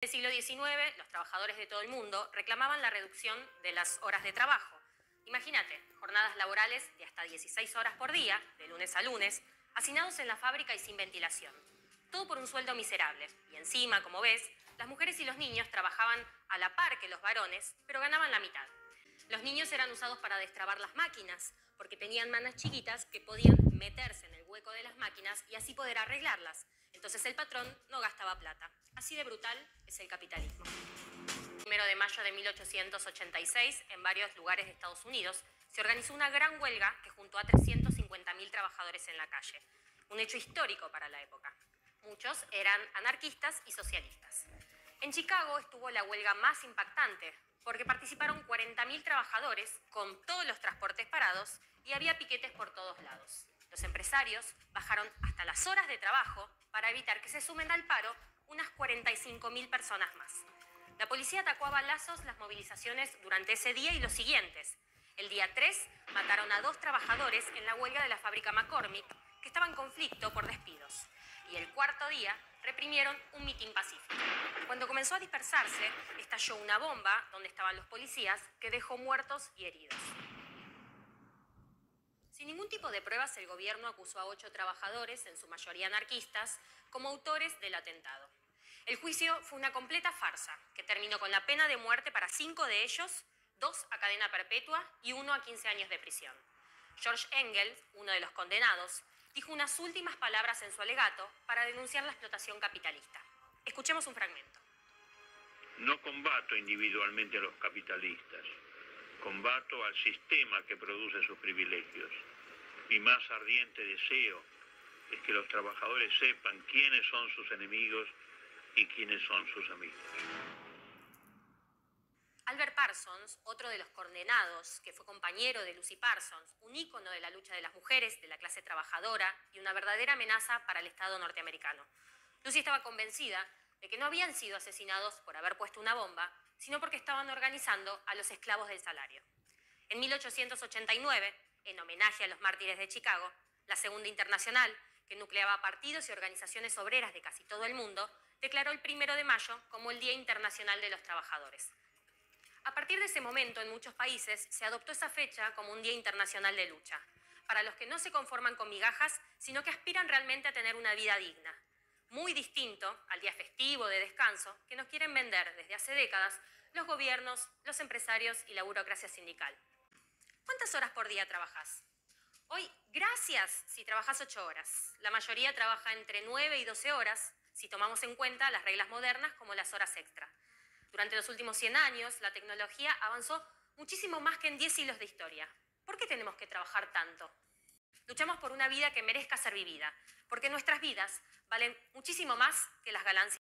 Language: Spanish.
En el siglo XIX, los trabajadores de todo el mundo reclamaban la reducción de las horas de trabajo. Imagínate, jornadas laborales de hasta 16 horas por día, de lunes a lunes, hacinados en la fábrica y sin ventilación. Todo por un sueldo miserable. Y encima, como ves, las mujeres y los niños trabajaban a la par que los varones, pero ganaban la mitad. Los niños eran usados para destrabar las máquinas, porque tenían manos chiquitas que podían meterse en el hueco de las máquinas y así poder arreglarlas. Entonces el patrón no gastaba plata. Así de brutal es el capitalismo. El 1 de mayo de 1886, en varios lugares de Estados Unidos, se organizó una gran huelga que juntó a 350.000 trabajadores en la calle. Un hecho histórico para la época. Muchos eran anarquistas y socialistas. En Chicago estuvo la huelga más impactante, porque participaron 40.000 trabajadores con todos los transportes parados y había piquetes por todos lados. Los empresarios bajaron hasta las horas de trabajo para evitar que se sumen al paro unas 45.000 personas más. La policía atacó a balazos las movilizaciones durante ese día y los siguientes. El día 3 mataron a 2 trabajadores en la huelga de la fábrica McCormick, que estaba en conflicto por despidos. Y el cuarto día reprimieron un mitin pacífico. Cuando comenzó a dispersarse, estalló una bomba donde estaban los policías que dejó muertos y heridos. Sin ningún tipo de pruebas, el gobierno acusó a 8 trabajadores, en su mayoría anarquistas, como autores del atentado. El juicio fue una completa farsa, que terminó con la pena de muerte para 5 de ellos, 2 a cadena perpetua y 1 a 15 años de prisión. George Engels, uno de los condenados, dijo unas últimas palabras en su alegato para denunciar la explotación capitalista. Escuchemos un fragmento. No combato individualmente a los capitalistas, combato al sistema que produce sus privilegios. Mi más ardiente deseo es que los trabajadores sepan quiénes son sus enemigos y quiénes son sus amigos. Albert Parsons, otro de los condenados, que fue compañero de Lucy Parsons, un ícono de la lucha de las mujeres, de la clase trabajadora y una verdadera amenaza para el Estado norteamericano. Lucy estaba convencida de que no habían sido asesinados por haber puesto una bomba, sino porque estaban organizando a los esclavos del salario. En 1889, en homenaje a los mártires de Chicago, la Segunda Internacional, que nucleaba partidos y organizaciones obreras de casi todo el mundo, declaró el 1 de mayo como el Día Internacional de los Trabajadores. A partir de ese momento, en muchos países, se adoptó esa fecha como un día internacional de lucha, para los que no se conforman con migajas, sino que aspiran realmente a tener una vida digna. Muy distinto al día festivo de descanso que nos quieren vender desde hace décadas los gobiernos, los empresarios y la burocracia sindical. ¿Cuántas horas por día trabajas? Hoy, gracias si trabajas 8 horas. La mayoría trabaja entre 9 y 12 horas, si tomamos en cuenta las reglas modernas como las horas extra. Durante los últimos 100 años, la tecnología avanzó muchísimo más que en 10 siglos de historia. ¿Por qué tenemos que trabajar tanto? Luchamos por una vida que merezca ser vivida, porque nuestras vidas valen muchísimo más que las ganancias.